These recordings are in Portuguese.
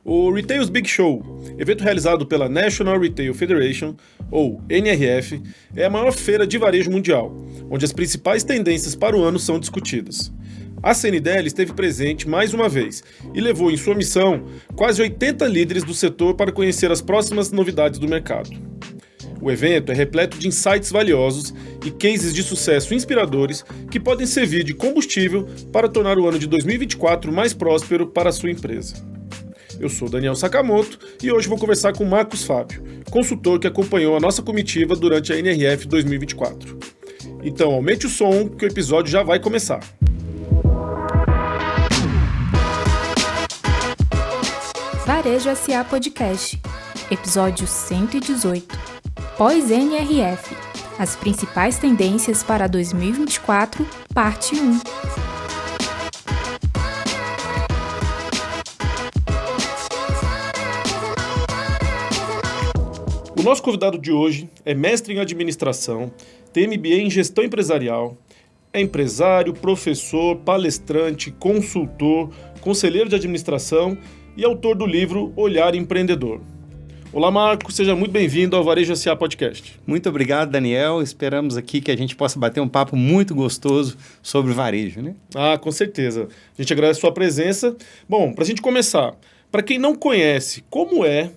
O Retail's Big Show, evento realizado pela National Retail Federation, ou NRF, é a maior feira de varejo mundial, onde as principais tendências para o ano são discutidas. A CNDL esteve presente mais uma vez e levou em sua missão quase 80 líderes do setor para conhecer as próximas novidades do mercado. O evento é repleto de insights valiosos e cases de sucesso inspiradores que podem servir de combustível para tornar o ano de 2024 mais próspero para a sua empresa. Eu sou Daniel Sakamoto e hoje vou conversar com Marcos Fábio, consultor que acompanhou a nossa comitiva durante a NRF 2024. Então aumente o som que o episódio já vai começar. Varejo SA Podcast, episódio 118. Pós-NRF, as principais tendências para 2024, parte 1. O nosso convidado de hoje é mestre em administração, tem MBA em gestão empresarial, é empresário, professor, palestrante, consultor, conselheiro de administração e autor do livro Olhar Empreendedor. Olá, Marcos, seja muito bem-vindo ao Varejo SA Podcast. Muito obrigado, Daniel. Esperamos aqui que a gente possa bater um papo muito gostoso sobre varejo, né? Ah, com certeza. A gente agradece a sua presença. Bom, para a gente começar, para quem não conhece, como é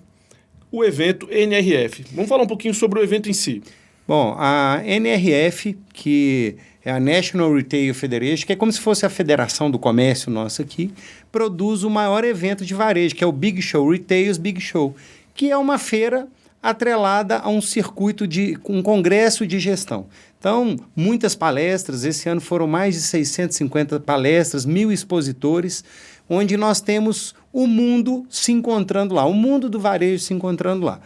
o evento NRF? Vamos falar um pouquinho sobre o evento em si. Bom, a NRF, que é a National Retail Federation, que é como se fosse a Federação do Comércio nossa aqui, produz o maior evento de varejo, que é o Big Show, Retail's Big Show, que é uma feira atrelada a um circuito um congresso de gestão. Então, muitas palestras, esse ano foram mais de 650 palestras, 1.000 expositores, onde nós temos o mundo se encontrando lá, o mundo do varejo se encontrando lá.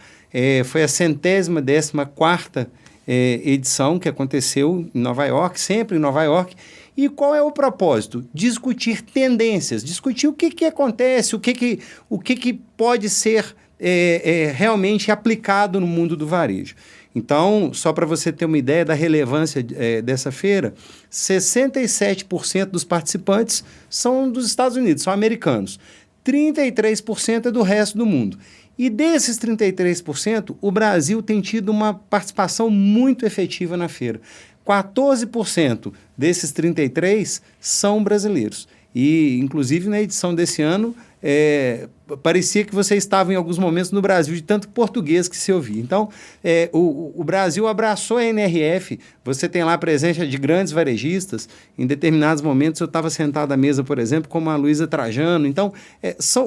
Foi a 114ª edição que aconteceu em Nova York, sempre em Nova York. E qual é o propósito? Discutir tendências, discutir o que acontece, o que pode ser realmente aplicado no mundo do varejo. Então, só para você ter uma ideia da relevância dessa feira, 67% dos participantes são dos Estados Unidos, são americanos. 33% é do resto do mundo. E desses 33%, o Brasil tem tido uma participação muito efetiva na feira. 14% desses 33% são brasileiros. E, inclusive, na edição desse ano, parecia que você estava em alguns momentos no Brasil, de tanto português que se ouvia. Então, o Brasil abraçou a NRF, você tem lá a presença de grandes varejistas. Em determinados momentos eu estava sentado à mesa, por exemplo, como a Luísa Trajano. Então,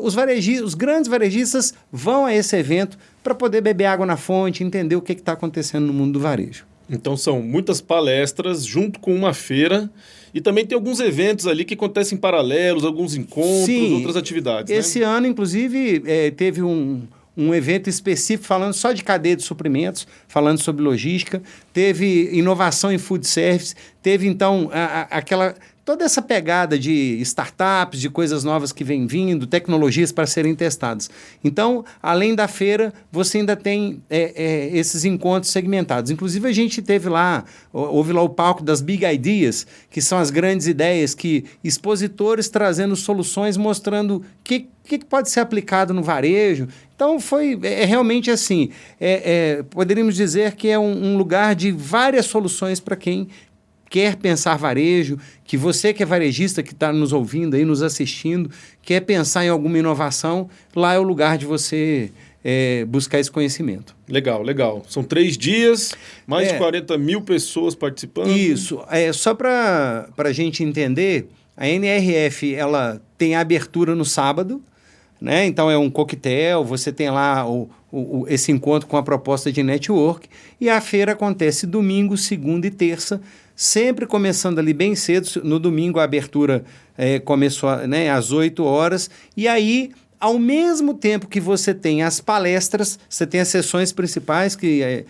os grandes varejistas vão a esse evento para poder beber água na fonte, entender o que está acontecendo no mundo do varejo. Então são muitas palestras junto com uma feira e também tem alguns eventos ali que acontecem paralelos, alguns encontros, sim, outras atividades. Esse ano, inclusive, teve um evento específico falando só de cadeia de suprimentos, falando sobre logística, teve inovação em food service, teve então toda essa pegada de startups, de coisas novas que vêm vindo, tecnologias para serem testadas. Então, além da feira, você ainda tem esses encontros segmentados. Inclusive, a gente houve lá o palco das Big Ideas, que são as grandes ideias, que expositores trazendo soluções, mostrando o que pode ser aplicado no varejo. Então, foi realmente assim, poderíamos dizer que é um lugar de várias soluções para quem quer pensar varejo, que você que é varejista, que está nos ouvindo aí, nos assistindo, quer pensar em alguma inovação, lá é o lugar de você buscar esse conhecimento. Legal, legal. São 3 dias, mais de 40 mil pessoas participando. Isso. Só para a gente entender, a NRF ela tem a abertura no sábado, né? Então é um coquetel, você tem lá esse encontro com a proposta de network, e a feira acontece domingo, segunda e terça, sempre começando ali bem cedo. No domingo a abertura começou às 8 horas, e aí, ao mesmo tempo que você tem as palestras, você tem as sessões principais, que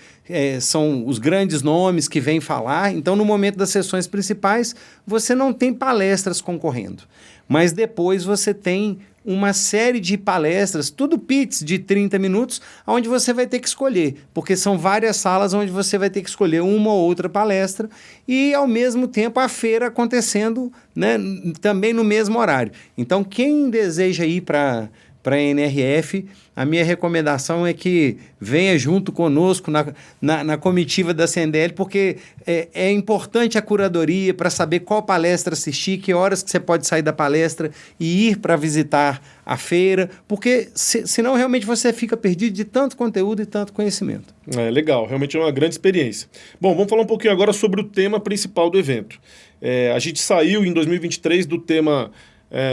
são os grandes nomes que vêm falar. Então, no momento das sessões principais, você não tem palestras concorrendo, mas depois você tem uma série de palestras, tudo pits de 30 minutos, onde você vai ter que escolher, porque são várias salas onde você vai ter que escolher uma ou outra palestra, e ao mesmo tempo a feira acontecendo, né, também no mesmo horário. Então, quem deseja ir para para a NRF, a minha recomendação é que venha junto conosco na comitiva da CNDL, porque é importante a curadoria para saber qual palestra assistir, que horas que você pode sair da palestra e ir para visitar a feira, porque senão realmente você fica perdido de tanto conteúdo e tanto conhecimento. Legal, realmente é uma grande experiência. Bom, vamos falar um pouquinho agora sobre o tema principal do evento. A gente saiu em 2023 do tema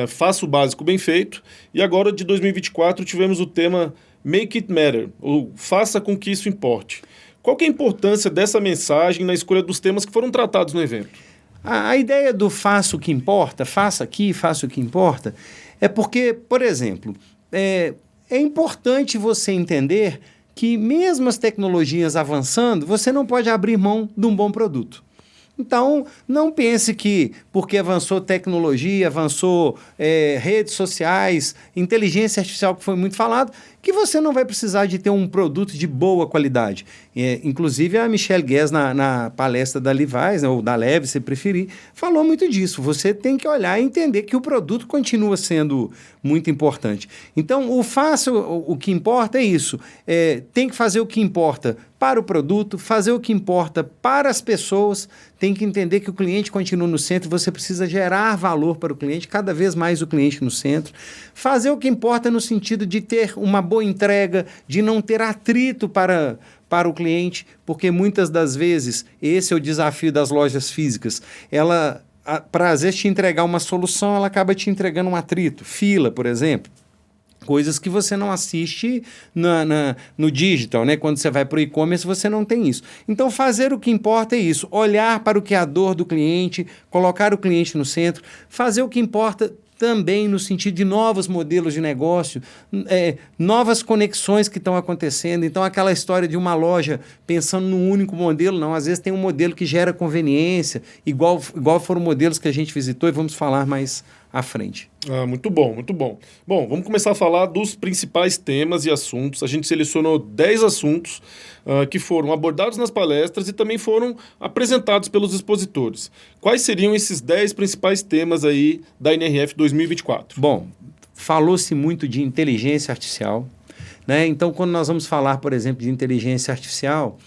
Faça o Básico Bem Feito, e agora de 2024 tivemos o tema Make It Matter, ou Faça com que isso importe. Qual que é a importância dessa mensagem na escolha dos temas que foram tratados no evento? A ideia do faça o que importa, faça aqui, faça o que importa, é porque, por exemplo, é importante você entender que mesmo as tecnologias avançando, você não pode abrir mão de um bom produto. Então, não pense que porque avançou tecnologia, avançou redes sociais, inteligência artificial, que foi muito falado, que você não vai precisar de ter um produto de boa qualidade. Inclusive, a Michelle Guess, na palestra da Levi's, ou da Levi, se preferir, falou muito disso. Você tem que olhar e entender que o produto continua sendo muito importante. Então, o que importa é isso. Tem que fazer o que importa para o produto, fazer o que importa para as pessoas, tem que entender que o cliente continua no centro, você precisa gerar valor para o cliente, cada vez mais o cliente no centro, fazer o que importa no sentido de ter uma boa entrega, de não ter atrito para o cliente, porque muitas das vezes, esse é o desafio das lojas físicas, para às vezes te entregar uma solução, ela acaba te entregando um atrito, fila, por exemplo. Coisas que você não assiste no digital, né? Quando você vai para o e-commerce, você não tem isso. Então, fazer o que importa é isso. Olhar para o que é a dor do cliente, colocar o cliente no centro, fazer o que importa também no sentido de novos modelos de negócio, novas conexões que estão acontecendo. Então, aquela história de uma loja pensando num único modelo, não. Às vezes tem um modelo que gera conveniência, igual foram modelos que a gente visitou e vamos falar mais à frente. Muito bom, muito bom. Bom, vamos começar a falar dos principais temas e assuntos. A gente selecionou 10 assuntos que foram abordados nas palestras e também foram apresentados pelos expositores. Quais seriam esses 10 principais temas aí da NRF 2024? Bom, falou-se muito de inteligência artificial, né? Então, quando nós vamos falar, por exemplo, de inteligência artificial,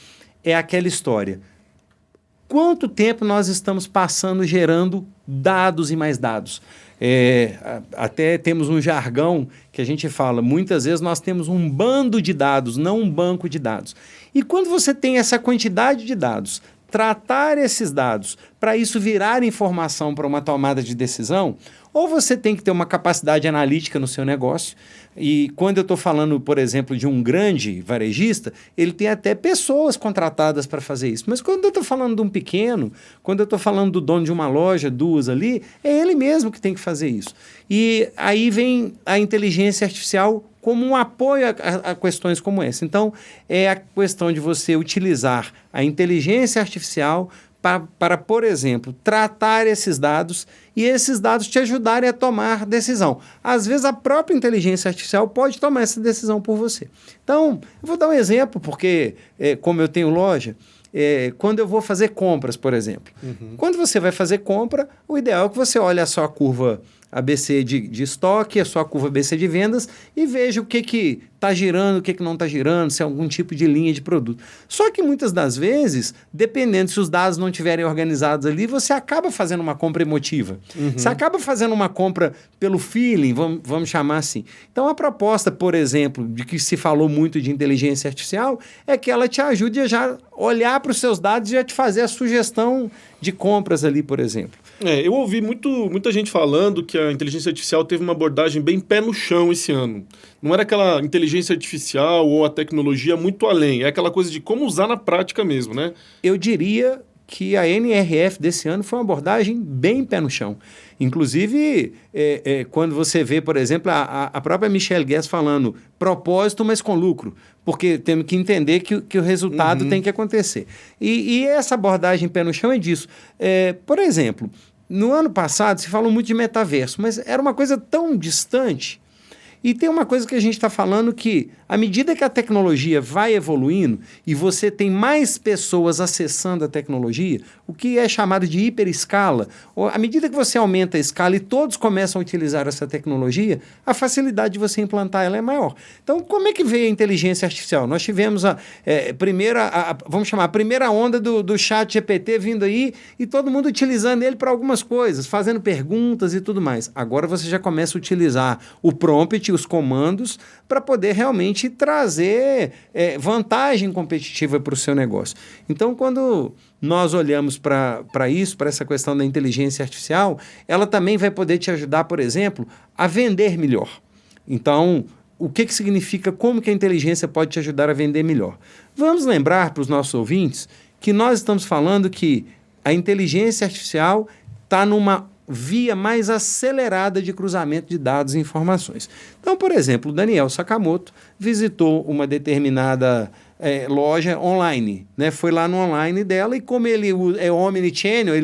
é aquela história. Quanto tempo nós estamos passando gerando dados e mais dados? Até temos um jargão que a gente fala, muitas vezes nós temos um bando de dados, não um banco de dados. E quando você tem essa quantidade de dados, tratar esses dados para isso virar informação para uma tomada de decisão, ou você tem que ter uma capacidade analítica no seu negócio, e quando eu estou falando, por exemplo, de um grande varejista, ele tem até pessoas contratadas para fazer isso. Mas quando eu estou falando de um pequeno, quando eu estou falando do dono de uma loja, duas ali, é ele mesmo que tem que fazer isso. E aí vem a inteligência artificial como um apoio a questões como essa. Então, é a questão de você utilizar a inteligência artificial para, por exemplo, tratar esses dados e esses dados te ajudarem a tomar decisão. Às vezes, a própria inteligência artificial pode tomar essa decisão por você. Então, eu vou dar um exemplo, porque, como eu tenho loja, quando eu vou fazer compras, por exemplo. Quando você vai fazer compra, o ideal é que você olhe a sua curva ABC de estoque, a sua curva ABC de vendas e veja o que está girando, o que não está girando, se é algum tipo de linha de produto. Só que muitas das vezes, dependendo se os dados não estiverem organizados ali, você acaba fazendo uma compra emotiva. Você acaba fazendo uma compra pelo feeling, vamos chamar assim. Então, a proposta, por exemplo, de que se falou muito de inteligência artificial, é que ela te ajude a já olhar para os seus dados e já te fazer a sugestão de compras ali, por exemplo. Eu ouvi muita gente falando que a inteligência artificial teve uma abordagem bem pé no chão esse ano. Não era aquela inteligência artificial ou a tecnologia muito além, é aquela coisa de como usar na prática mesmo, né? Eu diria que a NRF desse ano foi uma abordagem bem pé no chão. Inclusive, quando você vê, por exemplo, a própria Michelle Guess falando propósito, mas com lucro, porque temos que entender que o resultado tem que acontecer. E essa abordagem pé no chão é disso. Por exemplo, no ano passado se falou muito de metaverso, mas era uma coisa tão distante E tem uma coisa que a gente está falando que, à medida que a tecnologia vai evoluindo e você tem mais pessoas acessando a tecnologia, o que é chamado de hiperescala, à medida que você aumenta a escala e todos começam a utilizar essa tecnologia, a facilidade de você implantar ela é maior. Então, como é que veio a inteligência artificial? Nós tivemos a primeira onda do chat GPT vindo aí e todo mundo utilizando ele para algumas coisas, fazendo perguntas e tudo mais. Agora você já começa a utilizar o prompt, os comandos, para poder realmente trazer vantagem competitiva para o seu negócio. Então, quando nós olhamos para isso, para essa questão da inteligência artificial, ela também vai poder te ajudar, por exemplo, a vender melhor. Então, o que significa, como que a inteligência pode te ajudar a vender melhor? Vamos lembrar para os nossos ouvintes que nós estamos falando que a inteligência artificial está numa via mais acelerada de cruzamento de dados e informações. Então, por exemplo, o Daniel Sakamoto visitou uma determinada loja online, né? Foi lá no online dela e como ele é omnichannel,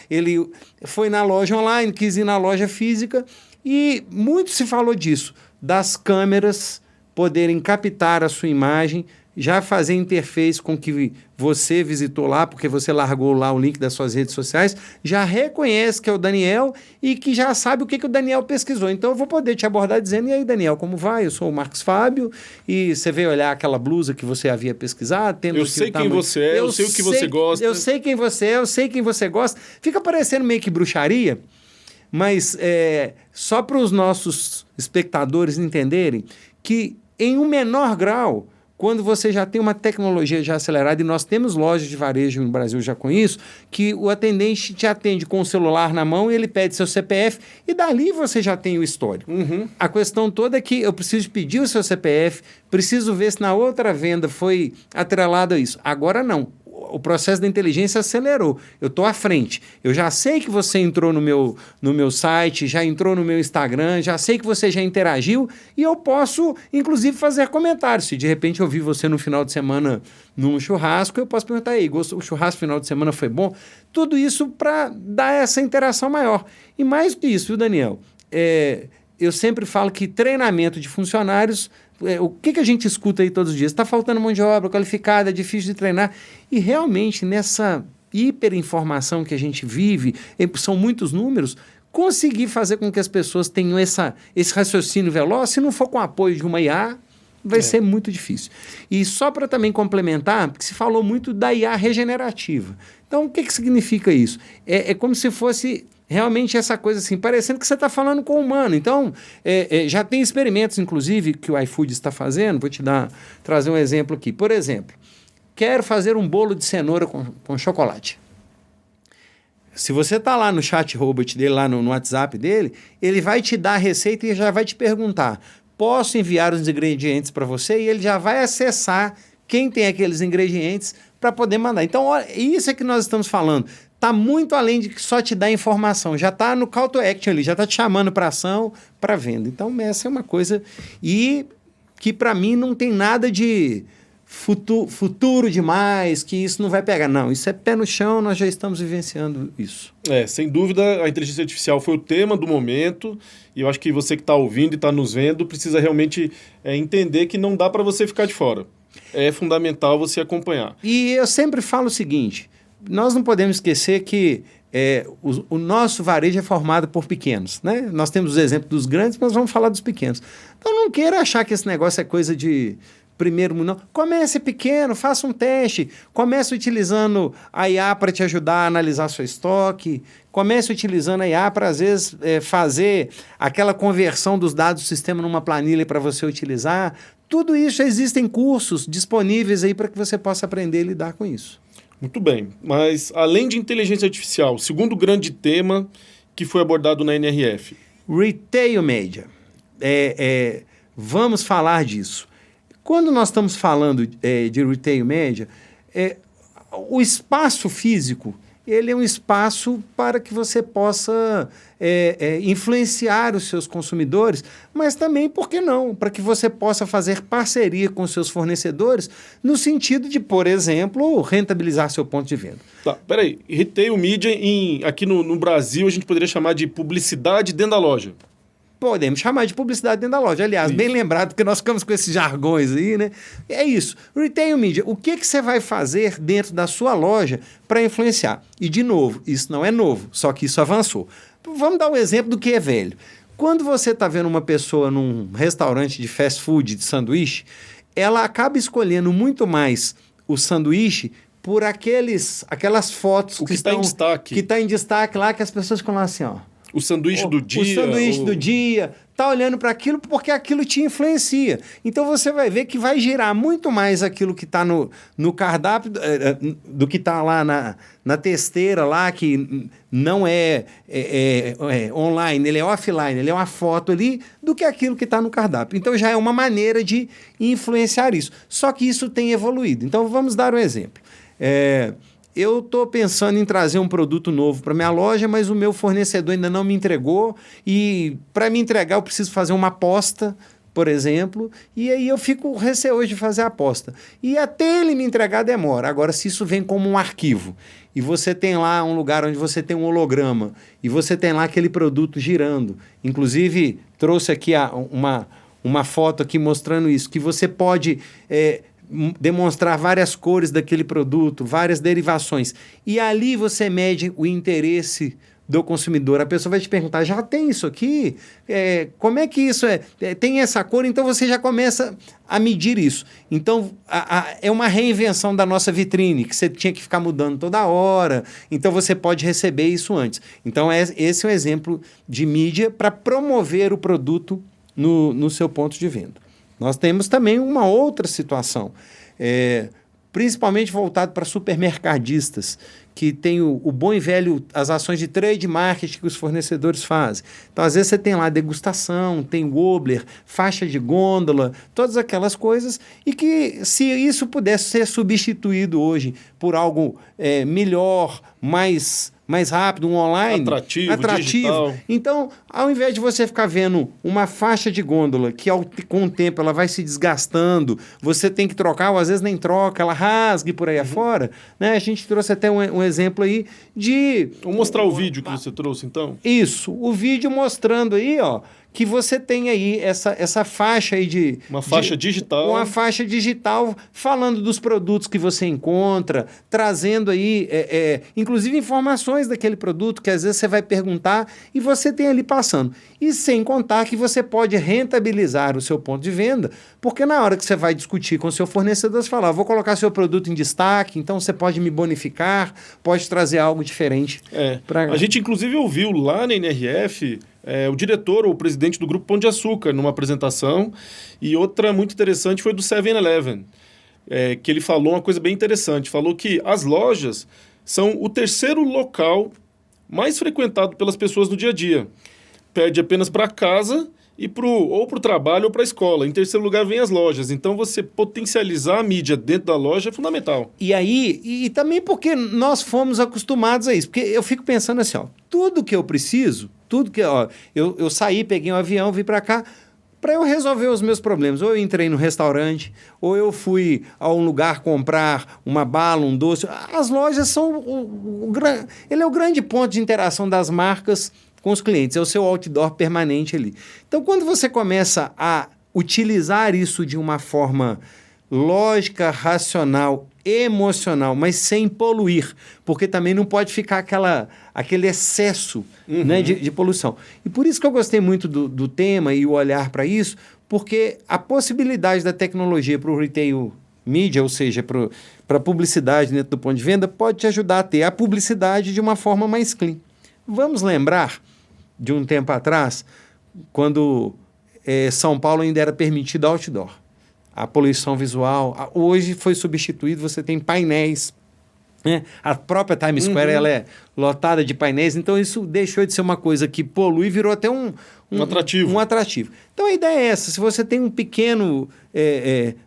ele foi na loja online, quis ir na loja física e muito se falou disso, das câmeras poderem captar a sua imagem, já fazer interface com que você visitou lá, porque você largou lá o link das suas redes sociais, já reconhece que é o Daniel e que já sabe o que o Daniel pesquisou. Então eu vou poder te abordar dizendo, e aí Daniel, como vai? Eu sou o Marcos Fábio e você veio olhar aquela blusa que você havia pesquisado. Eu sei quem você é, eu sei o que você gosta. Eu sei quem você é, eu sei quem você gosta. Fica parecendo meio que bruxaria, mas só para os nossos espectadores entenderem que em um menor grau, quando você já tem uma tecnologia já acelerada, e nós temos lojas de varejo no Brasil já com isso, que o atendente te atende com o celular na mão e ele pede seu CPF e dali você já tem o histórico. Uhum. A questão toda é que eu preciso pedir o seu CPF, preciso ver se na outra venda foi atrelado a isso. Agora não. O processo da inteligência acelerou. Eu estou à frente. Eu já sei que você entrou no meu site, já entrou no meu Instagram, já sei que você já interagiu e eu posso, inclusive, fazer comentários. Se de repente eu vi você no final de semana num churrasco, eu posso perguntar aí, o churrasco final de semana foi bom? Tudo isso para dar essa interação maior. E mais do que isso, viu, Daniel? Eu sempre falo que treinamento de funcionários... O que a gente escuta aí todos os dias? Está faltando mão de obra qualificada, é difícil de treinar. E realmente, nessa hiperinformação que a gente vive, são muitos números, conseguir fazer com que as pessoas tenham esse raciocínio veloz, se não for com o apoio de uma IA, vai ser muito difícil. E só para também complementar, porque se falou muito da IA regenerativa. Então, o que significa isso? É como se fosse... realmente essa coisa assim, parecendo que você está falando com o humano. Então, já tem experimentos, inclusive, que o iFood está fazendo. Vou te trazer um exemplo aqui. Por exemplo, quero fazer um bolo de cenoura com chocolate. Se você está lá no chat robot dele, lá no WhatsApp dele, ele vai te dar a receita e já vai te perguntar, posso enviar os ingredientes para você? E ele já vai acessar quem tem aqueles ingredientes para poder mandar. Então, olha, isso é que nós estamos falando. Está muito além de só te dar informação. Já está no call to action ali, já está te chamando para ação, para venda. Então, essa é uma coisa e que, para mim, não tem nada de futuro demais, que isso não vai pegar. Não, isso é pé no chão, nós já estamos vivenciando isso. Sem dúvida, a inteligência artificial foi o tema do momento e eu acho que você que está ouvindo e está nos vendo precisa realmente entender que não dá para você ficar de fora. É fundamental você acompanhar. E eu sempre falo o seguinte... Nós não podemos esquecer que o nosso varejo é formado por pequenos, né? Nós temos os exemplos dos grandes, mas vamos falar dos pequenos. Então não queira achar que esse negócio é coisa de primeiro mundo, não. Comece pequeno, faça um teste, comece utilizando a IA para te ajudar a analisar seu estoque, comece utilizando a IA para, às vezes, fazer aquela conversão dos dados do sistema numa planilha para você utilizar. Tudo isso, existem cursos disponíveis aí para que você possa aprender a lidar com isso. Muito bem, mas além de inteligência artificial, segundo grande tema que foi abordado na NRF. Retail Media. Vamos falar disso. Quando nós estamos falando de Retail Media, o espaço físico, ele é um espaço para que você possa influenciar os seus consumidores, mas também, por que não, para que você possa fazer parceria com os seus fornecedores no sentido de, por exemplo, rentabilizar seu ponto de venda. Tá, peraí. Retail Media, aqui no Brasil, a gente poderia chamar de publicidade dentro da loja. podemos chamar de publicidade dentro da loja. Aliás, bem lembrado, porque nós ficamos com esses jargões aí, né? É isso. Retail Media, o que você vai fazer dentro da sua loja para influenciar? E, de novo, isso não é novo, só que isso avançou. Vamos dar um exemplo do que é velho. Quando você está vendo uma pessoa num restaurante de fast food, de sanduíche, ela acaba escolhendo muito mais o sanduíche por aquelas fotos que estão em destaque. Que está em destaque lá, que as pessoas ficam lá assim, ó. O sanduíche do dia. O sanduíche do dia, tá olhando para aquilo porque aquilo te influencia. Então você vai ver que vai girar muito mais aquilo que está no cardápio do que está lá na testeira lá, que não é online, ele é offline, ele é uma foto ali, do que aquilo que está no cardápio. Então já é uma maneira de influenciar isso. Só que isso tem evoluído. Então vamos dar um exemplo. Eu estou pensando em trazer um produto novo para minha loja, mas o meu fornecedor ainda não me entregou e para me entregar eu preciso fazer uma aposta, por exemplo, e aí eu fico receoso de fazer a aposta. E até ele me entregar demora. Agora, se isso vem como um arquivo e você tem lá um lugar onde você tem um holograma e você tem lá aquele produto girando, inclusive trouxe aqui uma foto aqui mostrando isso, que você pode demonstrar várias cores daquele produto, várias derivações. E ali você mede o interesse do consumidor. A pessoa vai te perguntar, já tem isso aqui? Como é que isso é? Tem essa cor? Então você já começa a medir isso. Então é uma reinvenção da nossa vitrine, que você tinha que ficar mudando toda hora. Então você pode receber isso antes. Então esse é um exemplo de mídia para promover o produto no seu ponto de venda. Nós temos também uma outra situação, principalmente voltado para supermercadistas, que tem o bom e velho, as ações de trade marketing que os fornecedores fazem. Então, às vezes, você tem lá degustação, tem wobbler, faixa de gôndola, todas aquelas coisas, e que se isso pudesse ser substituído hoje por algo melhor, mais rápido, um online... Atrativo, digital. Então, ao invés de você ficar vendo uma faixa de gôndola que com o tempo ela vai se desgastando, você tem que trocar, ou às vezes nem troca, ela rasgue por aí afora, né? A gente trouxe até um exemplo aí de... Vou mostrar o vídeo que você trouxe, então. Isso, o vídeo mostrando aí, ó, que você tem aí essa faixa aí de... Uma faixa digital. Uma faixa digital falando dos produtos que você encontra, trazendo aí, inclusive, informações daquele produto que às vezes você vai perguntar e você tem ali passando. E sem contar que você pode rentabilizar o seu ponto de venda, porque na hora que você vai discutir com o seu fornecedor, você fala, vou colocar seu produto em destaque, então você pode me bonificar, pode trazer algo diferente. A gente, inclusive, ouviu lá na NRF... o diretor ou o presidente do Grupo Pão de Açúcar numa apresentação, e outra muito interessante foi do 7-Eleven, que ele falou uma coisa bem interessante, falou que as lojas são o terceiro local mais frequentado pelas pessoas no dia a dia. Perde apenas para casa e ou para o trabalho ou para a escola. Em terceiro lugar vem as lojas. Então você potencializar a mídia dentro da loja é fundamental. E aí, e também porque nós fomos acostumados a isso. Porque eu fico pensando assim, ó, tudo que eu preciso, tudo que... Ó, eu saí, peguei um avião, vim para cá, para eu resolver os meus problemas. Ou eu entrei no restaurante, ou eu fui a um lugar comprar uma bala, um doce. As lojas são ele é o grande ponto de interação das marcas com os clientes, é o seu outdoor permanente ali. Então, quando você começa a utilizar isso de uma forma lógica, racional, emocional, mas sem poluir, porque também não pode ficar aquele excesso né, de poluição. E por isso que eu gostei muito do tema e o olhar para isso, porque a possibilidade da tecnologia para o retail media, ou seja, para a publicidade dentro do ponto de venda, pode te ajudar a ter a publicidade de uma forma mais clean. Vamos lembrar de um tempo atrás, quando São Paulo ainda era permitido outdoor. A poluição visual, hoje foi substituído, você tem painéis, né? A própria Times Square ela é lotada de painéis, então isso deixou de ser uma coisa que polui e virou até um atrativo. Então a ideia é essa, se você tem um pequeno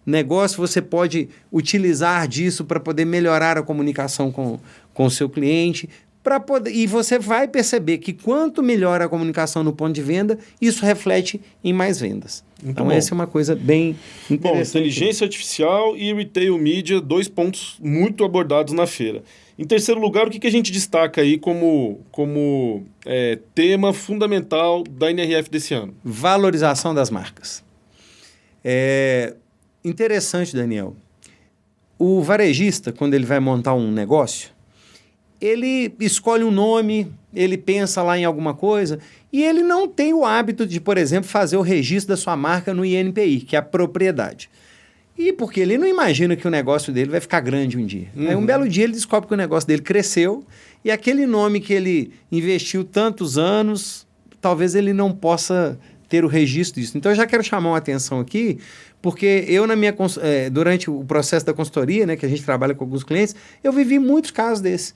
negócio, você pode utilizar disso para poder melhorar a comunicação com o seu cliente, E você vai perceber que quanto melhor a comunicação no ponto de venda, isso reflete em mais vendas. Então, essa é uma coisa bem interessante. Bom, inteligência artificial e retail media, 2 pontos muito abordados na feira. Em terceiro lugar, o que a gente destaca aí como tema fundamental da NRF desse ano? Valorização das marcas. Interessante, Daniel. O varejista, quando ele vai montar um negócio, ele escolhe um nome, ele pensa lá em alguma coisa e ele não tem o hábito de, por exemplo, fazer o registro da sua marca no INPI, que é a propriedade. E porque ele não imagina que o negócio dele vai ficar grande um dia. Aí um belo dia ele descobre que o negócio dele cresceu e aquele nome que ele investiu tantos anos, talvez ele não possa ter o registro disso. Então eu já quero chamar uma atenção aqui, porque eu durante o processo da consultoria, né, que a gente trabalha com alguns clientes, eu vivi muitos casos desses.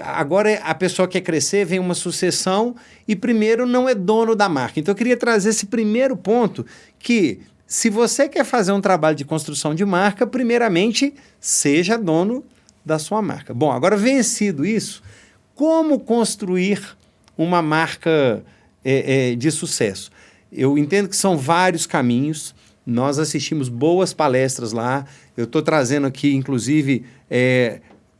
Agora a pessoa quer crescer, vem uma sucessão e primeiro não é dono da marca. Então eu queria trazer esse primeiro ponto que se você quer fazer um trabalho de construção de marca, primeiramente seja dono da sua marca. Bom, agora vencido isso, como construir uma marca de sucesso? Eu entendo que são vários caminhos. Nós assistimos boas palestras lá. Eu estou trazendo aqui, inclusive,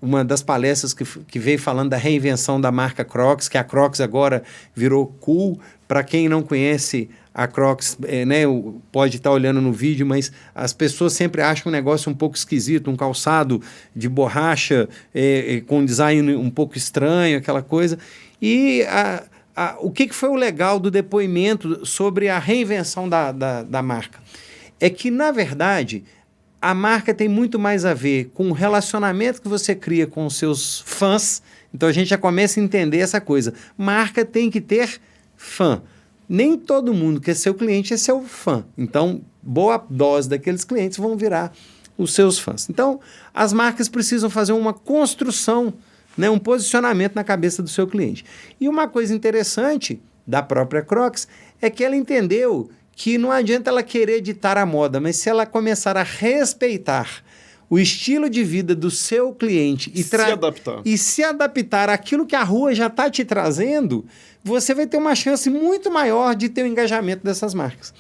uma das palestras que veio falando da reinvenção da marca Crocs, que a Crocs agora virou cool. Para quem não conhece a Crocs, pode estar olhando no vídeo, mas as pessoas sempre acham um negócio um pouco esquisito, um calçado de borracha com um design um pouco estranho, aquela coisa. E o que foi o legal do depoimento sobre a reinvenção da marca? É que, na verdade, a marca tem muito mais a ver com o relacionamento que você cria com os seus fãs. Então, a gente já começa a entender essa coisa. Marca tem que ter fã. Nem todo mundo que é seu cliente é seu fã. Então, boa dose daqueles clientes vão virar os seus fãs. Então, as marcas precisam fazer uma construção, um posicionamento na cabeça do seu cliente. E uma coisa interessante da própria Crocs é que ela entendeu que não adianta ela querer ditar a moda, mas se ela começar a respeitar o estilo de vida do seu cliente e se adaptar àquilo que a rua já está te trazendo, você vai ter uma chance muito maior de ter o engajamento dessas marcas.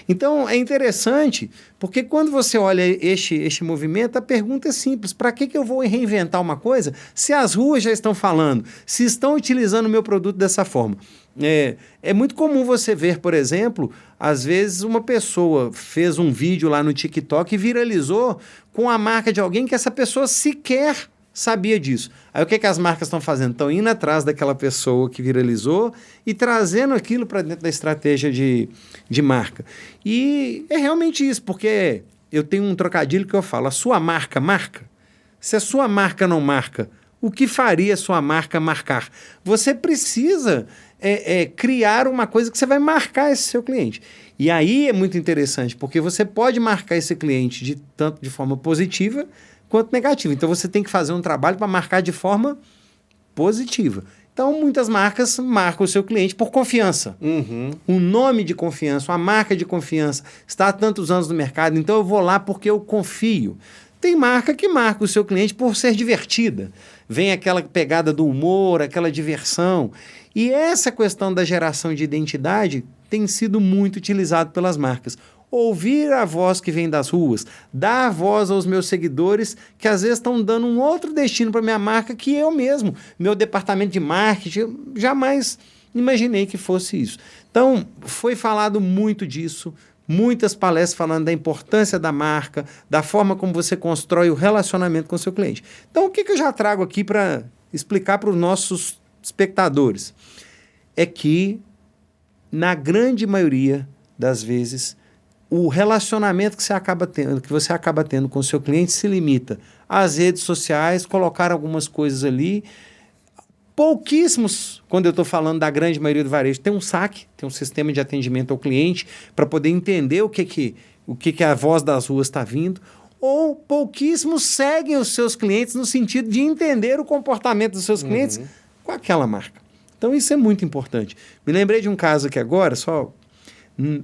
Então, é interessante, porque quando você olha este movimento, a pergunta é simples: para que eu vou reinventar uma coisa se as ruas já estão falando, se estão utilizando o meu produto dessa forma? É muito comum você ver, por exemplo, às vezes uma pessoa fez um vídeo lá no TikTok e viralizou com a marca de alguém que essa pessoa sequer sabia disso. Aí o que as marcas estão fazendo? Estão indo atrás daquela pessoa que viralizou e trazendo aquilo para dentro da estratégia de marca. E é realmente isso, porque eu tenho um trocadilho que eu falo: a sua marca marca? Se a sua marca não marca, o que faria a sua marca marcar? Você precisa criar uma coisa que você vai marcar esse seu cliente. E aí é muito interessante, porque você pode marcar esse cliente tanto de forma positiva quanto negativa. Então, você tem que fazer um trabalho para marcar de forma positiva. Então, muitas marcas marcam o seu cliente por confiança. Um nome de confiança, uma marca de confiança, está há tantos anos no mercado, então eu vou lá porque eu confio. Tem marca que marca o seu cliente por ser divertida. Vem aquela pegada do humor, aquela diversão. E essa questão da geração de identidade tem sido muito utilizado pelas marcas. Ouvir a voz que vem das ruas, dar voz aos meus seguidores que às vezes estão dando um outro destino para minha marca que eu mesmo, meu departamento de marketing, eu jamais imaginei que fosse isso. Então, foi falado muito disso, muitas palestras falando da importância da marca, da forma como você constrói o relacionamento com o seu cliente. Então, o que eu já trago aqui para explicar para os nossos espectadores? É que, na grande maioria das vezes, o relacionamento que você acaba tendo com o seu cliente se limita às redes sociais, colocar algumas coisas ali. Pouquíssimos, quando eu estou falando da grande maioria do varejo, tem um SAC, tem um sistema de atendimento ao cliente, para poder entender o que a voz das ruas está vindo. Ou pouquíssimos seguem os seus clientes no sentido de entender o comportamento dos seus clientes com aquela marca. Então, isso é muito importante. Me lembrei de um caso aqui agora,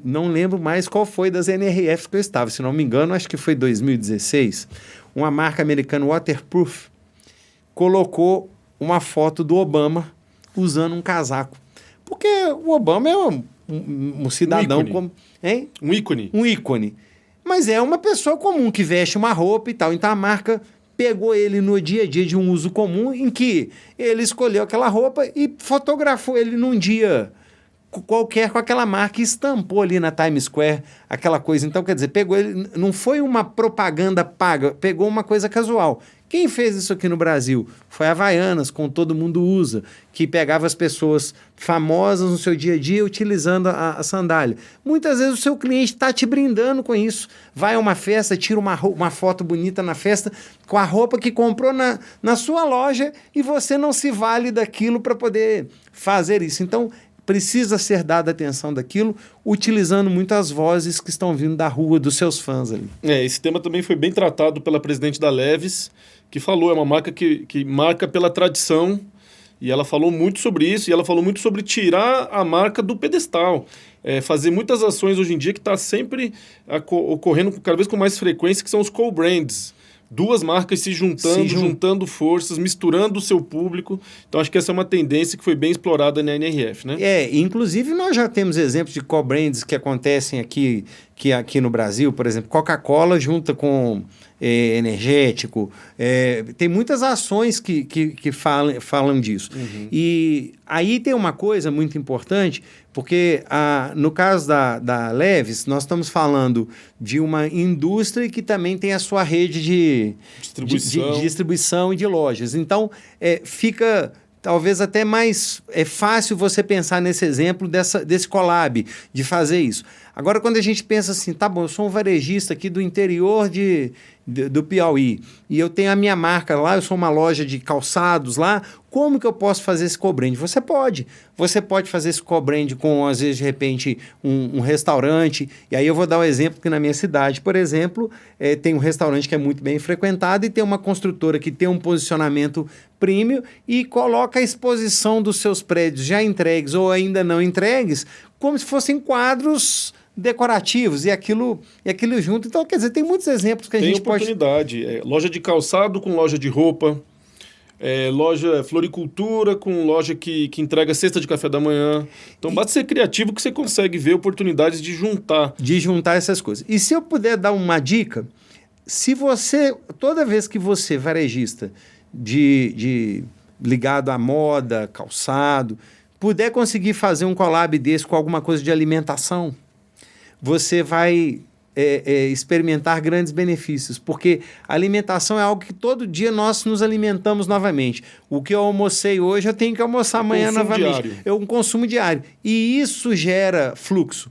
não lembro mais qual foi das NRFs que eu estava. Se não me engano, acho que foi 2016. Uma marca americana, Waterproof, colocou uma foto do Obama usando um casaco. Porque o Obama é um cidadão como... Hein? Um ícone. Um ícone. Mas é uma pessoa comum que veste uma roupa e tal. Então a marca pegou ele no dia a dia de um uso comum em que ele escolheu aquela roupa e fotografou ele num dia qualquer com aquela marca e estampou ali na Times Square aquela coisa. Então, quer dizer, pegou ele, não foi uma propaganda paga, pegou uma coisa casual. Quem fez isso aqui no Brasil? Foi a Havaianas, com Todo Mundo Usa, que pegava as pessoas famosas no seu dia a dia utilizando a sandália. Muitas vezes o seu cliente está te brindando com isso. Vai a uma festa, tira uma foto bonita na festa com a roupa que comprou na sua loja e você não se vale daquilo para poder fazer isso. Então, precisa ser dada atenção daquilo, utilizando muitas vozes que estão vindo da rua, dos seus fãs ali. Esse tema também foi bem tratado pela presidente da Levi's, que falou, é uma marca que marca pela tradição, e ela falou muito sobre isso, e ela falou muito sobre tirar a marca do pedestal, fazer muitas ações hoje em dia que está sempre ocorrendo cada vez com mais frequência, que são os co-brands. Duas marcas se juntando forças, misturando o seu público. Então, acho que essa é uma tendência que foi bem explorada na NRF, né? Inclusive nós já temos exemplos de co-brands que acontecem aqui no Brasil, por exemplo, Coca-Cola junta com energético. Tem muitas ações que falam disso. Uhum. E aí tem uma coisa muito importante, porque no caso da Levi's, nós estamos falando de uma indústria que também tem a sua rede de distribuição e de lojas. Então, fica talvez até mais fácil você pensar nesse exemplo desse collab, de fazer isso. Agora, quando a gente pensa assim, tá bom, eu sou um varejista aqui do interior do Piauí e eu tenho a minha marca lá, eu sou uma loja de calçados lá, como que eu posso fazer esse co-brand? Você pode fazer esse co-brand com, às vezes, de repente, um restaurante, e aí eu vou dar um exemplo que na minha cidade, por exemplo, tem um restaurante que é muito bem frequentado e tem uma construtora que tem um posicionamento premium e coloca a exposição dos seus prédios já entregues ou ainda não entregues como se fossem quadros decorativos e aquilo junto. Então, quer dizer, tem muitos exemplos que a gente pode... Tem oportunidade. Loja de calçado com loja de roupa, loja floricultura com loja que entrega cesta de café da manhã. Então, basta ser criativo que você consegue ver oportunidades de juntar. De juntar essas coisas. E se eu puder dar uma dica, se você, toda vez que você, varejista, ligado à moda, calçado, puder conseguir fazer um collab desse com alguma coisa de alimentação, você vai experimentar grandes benefícios, porque a alimentação é algo que todo dia nós nos alimentamos novamente. O que eu almocei hoje, eu tenho que almoçar amanhã novamente. Diário. É um consumo diário. E isso gera fluxo.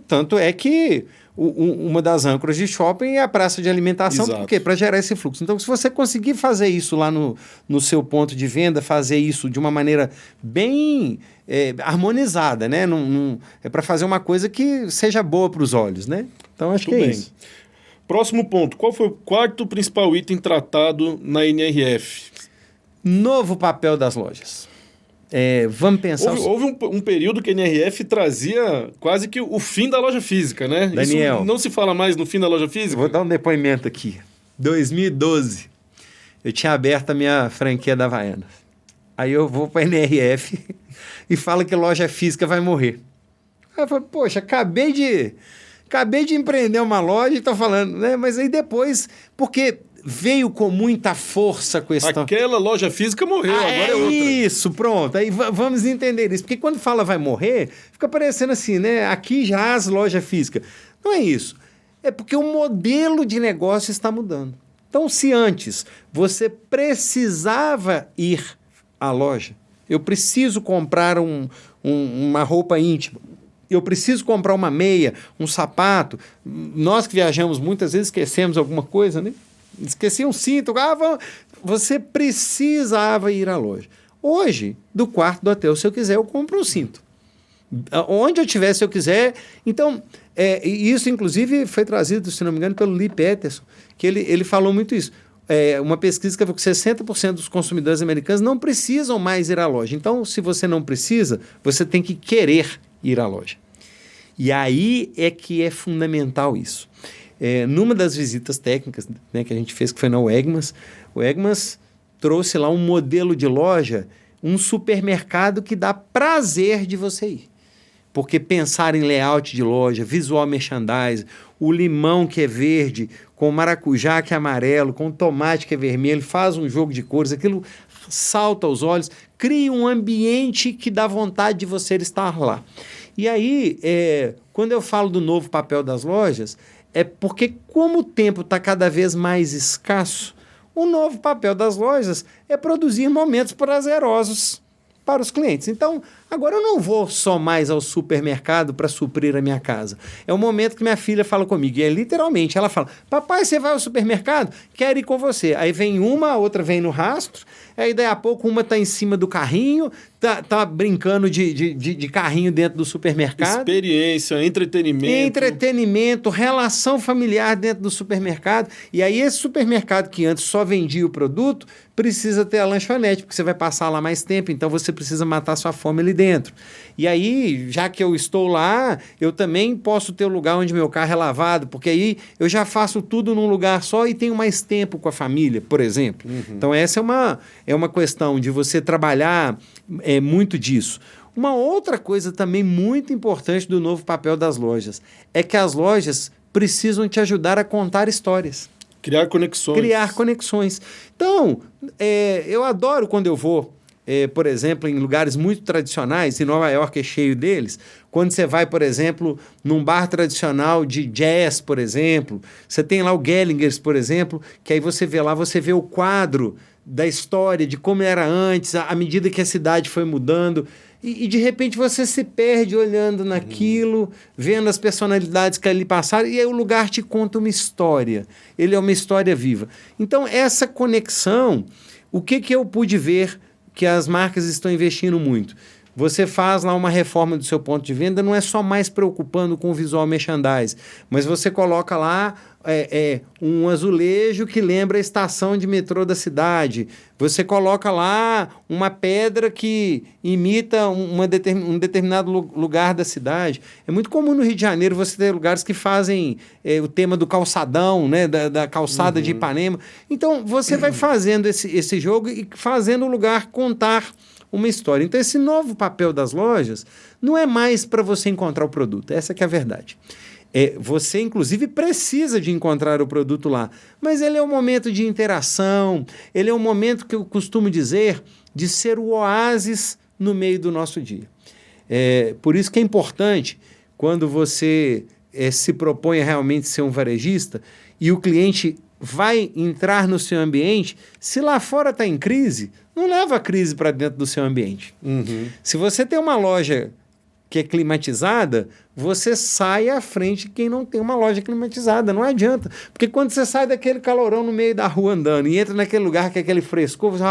Tanto é que uma das âncoras de shopping é a praça de alimentação. Exato. Por quê? Para gerar esse fluxo. Então, se você conseguir fazer isso lá no seu ponto de venda, fazer isso de uma maneira bem harmonizada, né? É para fazer uma coisa que seja boa para os olhos, né? Então, acho que é isso. Próximo ponto. Qual foi o quarto principal item tratado na NRF? Novo papel das lojas. Vamos pensar... Houve um período que a NRF trazia quase que o fim da loja física, né? Daniel, isso não se fala mais no fim da loja física? Vou dar um depoimento aqui. 2012, eu tinha aberto a minha franquia da Havaianas. Aí eu vou para a NRF e falo que loja física vai morrer. Aí eu falo, poxa, acabei de empreender uma loja e estou falando, né? Mas aí depois, porque... veio com muita força a questão. Aquela loja física morreu, agora é outra. Isso, pronto. Aí vamos entender isso. Porque quando fala vai morrer, fica parecendo assim, né? Aqui já as lojas físicas. Não é isso. É porque o modelo de negócio está mudando. Então, se antes você precisava ir à loja, eu preciso comprar uma roupa íntima, eu preciso comprar uma meia, um sapato. Nós que viajamos muitas vezes esquecemos alguma coisa, né? Esqueci um cinto, você precisava ir à loja. Hoje, do quarto do hotel, se eu quiser, eu compro um cinto. Onde eu estiver, se eu quiser. Então, isso inclusive foi trazido, se não me engano, pelo Lee Peterson, que ele falou muito isso. Uma pesquisa que falou que 60% dos consumidores americanos não precisam mais ir à loja. Então, se você não precisa, você tem que querer ir à loja. E aí é que é fundamental isso. Numa das visitas técnicas, né, que a gente fez, que foi na Wegmans, o Wegmans trouxe lá um modelo de loja, um supermercado que dá prazer de você ir. Porque pensar em layout de loja, visual merchandising, o limão que é verde, com o maracujá que é amarelo, com o tomate que é vermelho, faz um jogo de cores, aquilo salta aos olhos, cria um ambiente que dá vontade de você estar lá. E aí, quando eu falo do novo papel das lojas, é porque como o tempo está cada vez mais escasso, o novo papel das lojas é produzir momentos prazerosos para os clientes. Então, agora eu não vou só mais ao supermercado para suprir a minha casa. É o momento que minha filha fala comigo, e literalmente, ela fala, papai, você vai ao supermercado? Quero ir com você. Aí vem uma, a outra vem no rastro, aí daí a pouco uma está em cima do carrinho, tá brincando de carrinho dentro do supermercado. Experiência, entretenimento, relação familiar dentro do supermercado. E aí esse supermercado que antes só vendia o produto, precisa ter a lanchonete, porque você vai passar lá mais tempo, então você precisa matar sua fome ali dentro. E aí, já que eu estou lá, eu também posso ter o lugar onde meu carro é lavado, porque aí eu já faço tudo num lugar só e tenho mais tempo com a família, por exemplo. Uhum. Então essa é uma questão de você trabalhar muito disso. Uma outra coisa também muito importante do novo papel das lojas é que as lojas precisam te ajudar a contar histórias. Criar conexões. Então, eu adoro quando eu vou, por exemplo, em lugares muito tradicionais, e Nova York é cheio deles, quando você vai, por exemplo, num bar tradicional de jazz, por exemplo, você tem lá o Gallagher's, por exemplo, que aí você vê lá, você vê o quadro da história, de como era antes, à medida que a cidade foi mudando. E de repente você se perde olhando naquilo, vendo as personalidades que ali passaram, e aí o lugar te conta uma história. Ele é uma história viva. Então, essa conexão, o que eu pude ver que as marcas estão investindo muito? Você faz lá uma reforma do seu ponto de venda, não é só mais preocupando com o visual merchandising, mas você coloca lá um azulejo que lembra a estação de metrô da cidade. Você coloca lá uma pedra que imita um determinado lugar da cidade. É muito comum no Rio de Janeiro você ter lugares que fazem o tema do calçadão, né, da calçada de Ipanema. Então, você vai fazendo esse jogo e fazendo o lugar contar uma história. Então, esse novo papel das lojas não é mais para você encontrar o produto. Essa que é a verdade. Você, inclusive, precisa de encontrar o produto lá. Mas ele é um momento de interação, ele é um momento que eu costumo dizer de ser o oásis no meio do nosso dia. Por isso que é importante, quando você se propõe a realmente ser um varejista e o cliente vai entrar no seu ambiente, se lá fora está em crise, não leva a crise para dentro do seu ambiente. Uhum. Se você tem uma loja que é climatizada, você sai à frente de quem não tem uma loja climatizada. Não adianta. Porque quando você sai daquele calorão no meio da rua andando e entra naquele lugar que é aquele frescor, você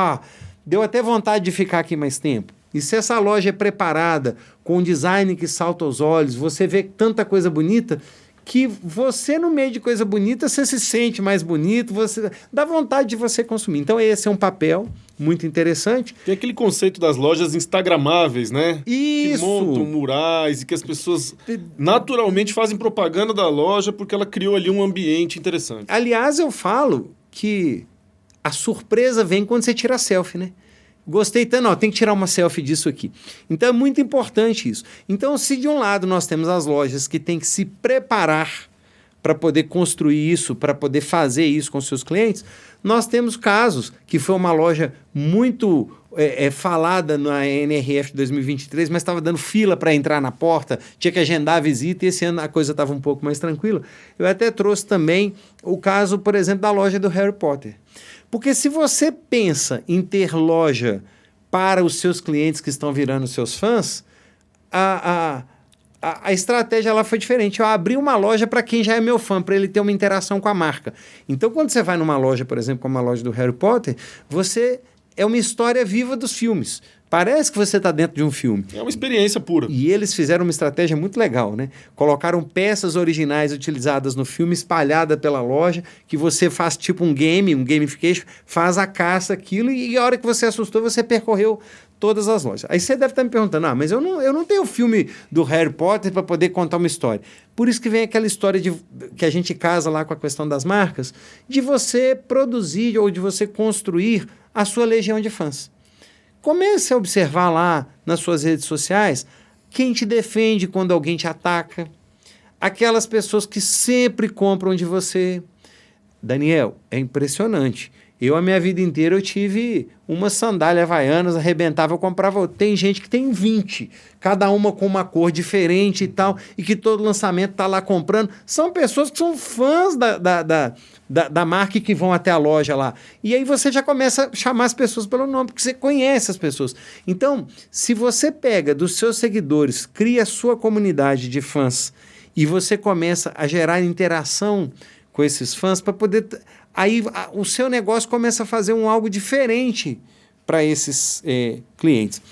deu até vontade de ficar aqui mais tempo. E se essa loja é preparada, com um design que salta aos olhos, você vê tanta coisa bonita, que você, no meio de coisa bonita, você se sente mais bonito, você dá vontade de você consumir. Então, esse é um papel muito interessante. Tem aquele conceito das lojas instagramáveis, né? Isso! Que montam murais e que as pessoas naturalmente fazem propaganda da loja porque ela criou ali um ambiente interessante. Aliás, eu falo que a surpresa vem quando você tira a selfie, né? Gostei tanto, tem que tirar uma selfie disso aqui. Então é muito importante isso. Então, se de um lado nós temos as lojas que têm que se preparar para poder construir isso, para poder fazer isso com seus clientes, nós temos casos que foi uma loja muito falada na NRF 2023, mas estava dando fila para entrar na porta, tinha que agendar a visita e esse ano a coisa estava um pouco mais tranquila. Eu até trouxe também o caso, por exemplo, da loja do Harry Potter. Porque se você pensa em ter loja para os seus clientes que estão virando seus fãs, a estratégia lá foi diferente. Eu abri uma loja para quem já é meu fã, para ele ter uma interação com a marca. Então, quando você vai numa loja, por exemplo, como a loja do Harry Potter, você é uma história viva dos filmes. Parece que você está dentro de um filme. É uma experiência pura. E eles fizeram uma estratégia muito legal, né? Colocaram peças originais utilizadas no filme, espalhada pela loja, que você faz tipo um gamification, faz a caça, aquilo, e a hora que você assustou, você percorreu todas as lojas. Aí você deve estar me perguntando, mas eu não tenho o filme do Harry Potter para poder contar uma história. Por isso que vem aquela história que a gente casa lá com a questão das marcas, de você produzir ou de você construir a sua legião de fãs. Comece a observar lá nas suas redes sociais quem te defende quando alguém te ataca, aquelas pessoas que sempre compram de você. Daniel, é impressionante. A minha vida inteira, eu tive uma sandália havaianas, arrebentava, eu comprava. Tem gente que tem 20, cada uma com uma cor diferente e tal, e que todo lançamento está lá comprando. São pessoas que são fãs da marca e que vão até a loja lá. E aí você já começa a chamar as pessoas pelo nome, porque você conhece as pessoas. Então, se você pega dos seus seguidores, cria a sua comunidade de fãs, e você começa a gerar interação com esses fãs para poder... Aí o seu negócio começa a fazer algo diferente para esses clientes.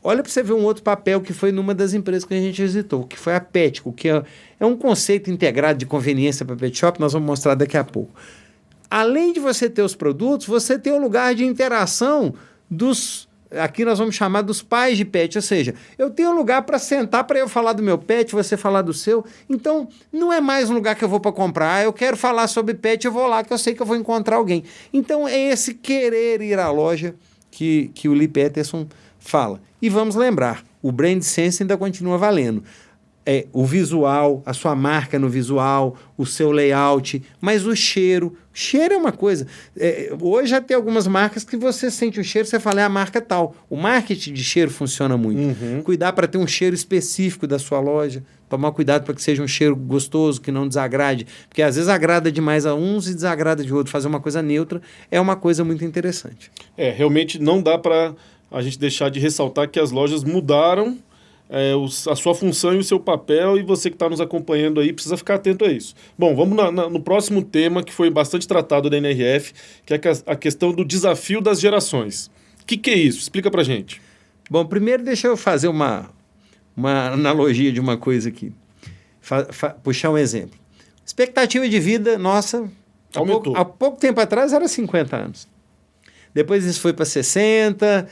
Olha para você ver um outro papel que foi numa das empresas que a gente visitou, que foi a Petco, que é um conceito integrado de conveniência para pet shop, nós vamos mostrar daqui a pouco. Além de você ter os produtos, você tem um lugar de interação aqui nós vamos chamar dos pais de pet, ou seja, eu tenho um lugar para sentar para eu falar do meu pet, você falar do seu. Então, não é mais um lugar que eu vou para comprar. Eu quero falar sobre pet, eu vou lá, que eu sei que eu vou encontrar alguém. Então, é esse querer ir à loja que o Lee Peterson fala. E vamos lembrar, o Brand Sense ainda continua valendo. O visual, a sua marca no visual, o seu layout, mas o cheiro. Cheiro é uma coisa. Hoje já tem algumas marcas que você sente o cheiro, você fala, é a marca tal. O marketing de cheiro funciona muito. Uhum. Cuidar para ter um cheiro específico da sua loja. Tomar cuidado para que seja um cheiro gostoso, que não desagrade. Porque às vezes agrada demais a uns e desagrada de outros. Fazer uma coisa neutra é uma coisa muito interessante. Realmente não dá para a gente deixar de ressaltar que as lojas mudaram a sua função e o seu papel, e você que está nos acompanhando aí precisa ficar atento a isso. Bom, vamos no próximo tema que foi bastante tratado da NRF, que é a questão do desafio das gerações. O que é isso? Explica pra gente. Bom, primeiro deixa eu fazer uma analogia de uma coisa aqui. Puxar um exemplo. Expectativa de vida nossa, aumentou. Há pouco tempo atrás era 50 anos. Depois isso foi para 60,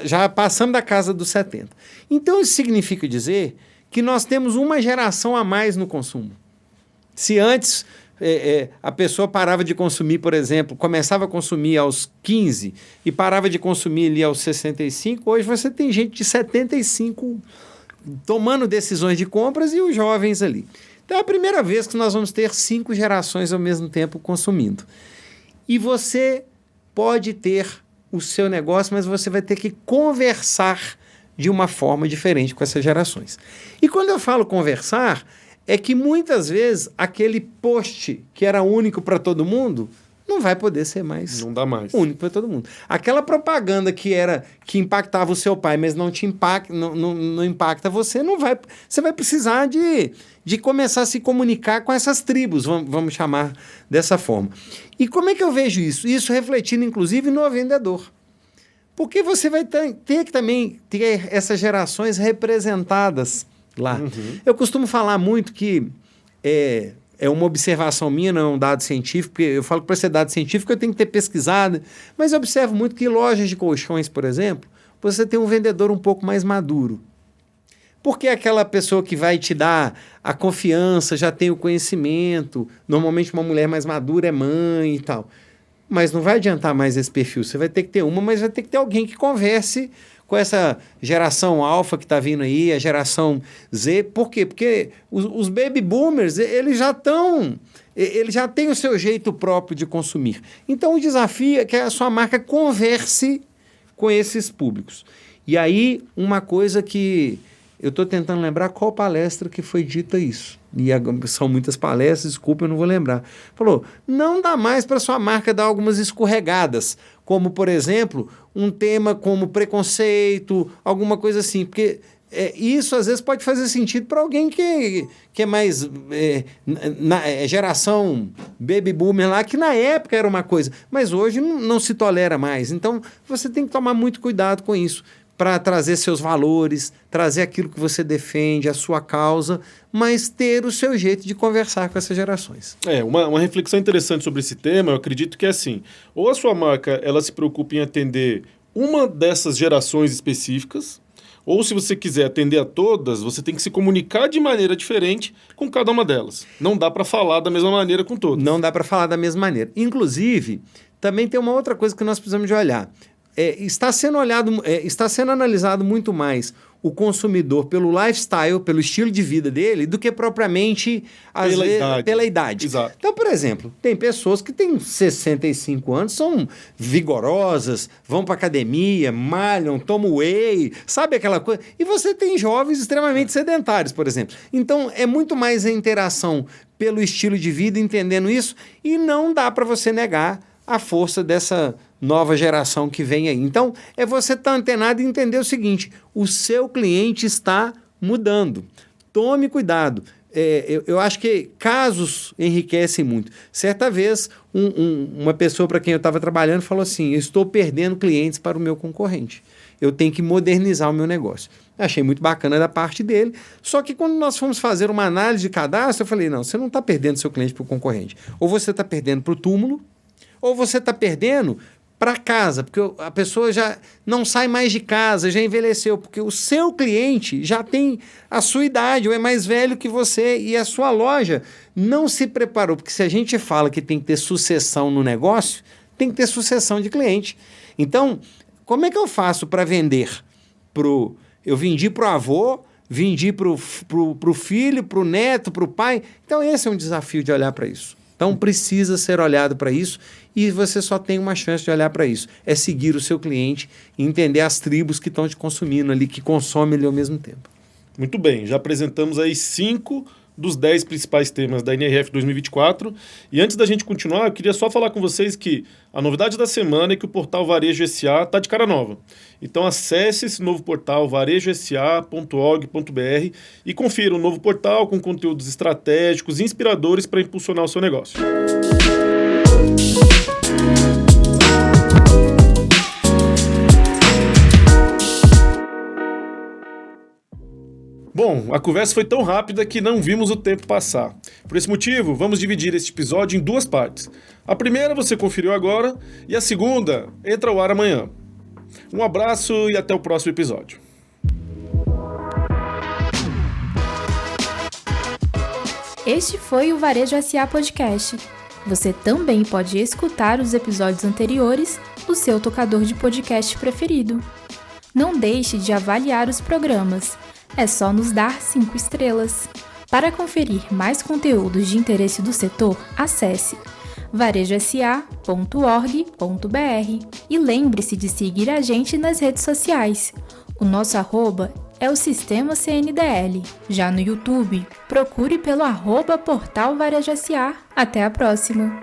já passamos da casa dos 70. Então isso significa dizer que nós temos uma geração a mais no consumo. Se antes a pessoa parava de consumir, por exemplo, começava a consumir aos 15 e parava de consumir ali aos 65, hoje você tem gente de 75 tomando decisões de compras e os jovens ali. Então é a primeira vez que nós vamos ter 5 gerações ao mesmo tempo consumindo. E você pode ter o seu negócio, mas você vai ter que conversar de uma forma diferente com essas gerações. E quando eu falo conversar, é que muitas vezes aquele post que era único para todo mundo não vai poder ser mais não dá mais único para todo mundo. Aquela propaganda que impactava o seu pai, mas não te não impacta você, você vai precisar de começar a se comunicar com essas tribos, vamos chamar dessa forma. E como é que eu vejo isso? Isso refletindo, inclusive, no vendedor. Porque você vai ter que também ter essas gerações representadas lá. Uhum. Eu costumo falar muito que é uma observação minha, não é um dado científico, porque eu falo que para ser dado científico eu tenho que ter pesquisado, mas eu observo muito que em lojas de colchões, por exemplo, você tem um vendedor um pouco mais maduro. Porque aquela pessoa que vai te dar a confiança, já tem o conhecimento, normalmente uma mulher mais madura é mãe e tal. Mas não vai adiantar mais esse perfil, você vai ter que ter mas vai ter que ter alguém que converse com essa geração alfa que está vindo aí, a geração Z. Por quê? Porque os baby boomers, eles já têm o seu jeito próprio de consumir. Então o desafio é que a sua marca converse com esses públicos. E aí, uma coisa que eu estou tentando lembrar qual palestra que foi dita isso. E são muitas palestras, desculpa, eu não vou lembrar. Falou, não dá mais para sua marca dar algumas escorregadas, como, por exemplo, um tema como preconceito, alguma coisa assim, porque isso às vezes pode fazer sentido para alguém que é mais geração baby boomer lá, que na época era uma coisa, mas hoje não se tolera mais. Então, você tem que tomar muito cuidado com isso, para trazer seus valores, trazer aquilo que você defende, a sua causa, mas ter o seu jeito de conversar com essas gerações. Uma reflexão interessante sobre esse tema, eu acredito que é assim, ou a sua marca ela se preocupa em atender uma dessas gerações específicas, Ou se você quiser atender a todas, você tem que se comunicar de maneira diferente com cada uma delas. Não dá para falar da mesma maneira com todas. Não dá para falar da mesma maneira. Inclusive, também tem uma outra coisa que nós precisamos de olhar. Está sendo analisado muito mais o consumidor pelo lifestyle, pelo estilo de vida dele, do que propriamente pela idade. Exato. Então, por exemplo, tem pessoas que têm 65 anos, são vigorosas, vão para academia, malham, tomam whey, sabe aquela coisa? E você tem jovens extremamente sedentários, por exemplo. Então, é muito mais a interação pelo estilo de vida, entendendo isso, e não dá para você negar a força dessa nova geração que vem aí. Então, é você estar antenado e entender o seguinte: o seu cliente está mudando. Tome cuidado. Eu acho que casos enriquecem muito. Certa vez, uma pessoa para quem eu estava trabalhando falou assim: eu estou perdendo clientes para o meu concorrente. Eu tenho que modernizar o meu negócio. Achei muito bacana da parte dele. Só que quando nós fomos fazer uma análise de cadastro, eu falei: não, você não está perdendo seu cliente para o concorrente. Ou você está perdendo para o túmulo, ou você está perdendo para casa, porque a pessoa já não sai mais de casa, já envelheceu, porque o seu cliente já tem a sua idade, ou é mais velho que você, e a sua loja não se preparou, porque se a gente fala que tem que ter sucessão no negócio, tem que ter sucessão de cliente. Então, como é que eu faço para vender? Eu vendi para o avô, vendi para o filho, para o neto, para o pai. Então, esse é um desafio de olhar para isso. Então, precisa ser olhado para isso, e você só tem uma chance de olhar para isso. É seguir o seu cliente e entender as tribos que estão te consumindo ali, que consomem ele ao mesmo tempo. Muito bem, já apresentamos aí 5 dos 10 principais temas da NRF 2024. E antes da gente continuar, eu queria só falar com vocês que a novidade da semana é que o portal Varejo SA está de cara nova. Então acesse esse novo portal, varejosa.org.br, e confira um novo portal com conteúdos estratégicos e inspiradores para impulsionar o seu negócio. Bom, a conversa foi tão rápida que não vimos o tempo passar. Por esse motivo, vamos dividir este episódio em 2 partes. A primeira você conferiu agora e a segunda entra ao ar amanhã. Um abraço e até o próximo episódio. Este foi o Varejo SA Podcast. Você também pode escutar os episódios anteriores no seu tocador de podcast preferido. Não deixe de avaliar os programas. É só nos dar 5 estrelas. Para conferir mais conteúdos de interesse do setor, acesse varejosa.org.br e lembre-se de seguir a gente nas redes sociais. O nosso @ é o Sistema CNDL. Já no YouTube, procure pelo @portal Varejo SA. Até a próxima!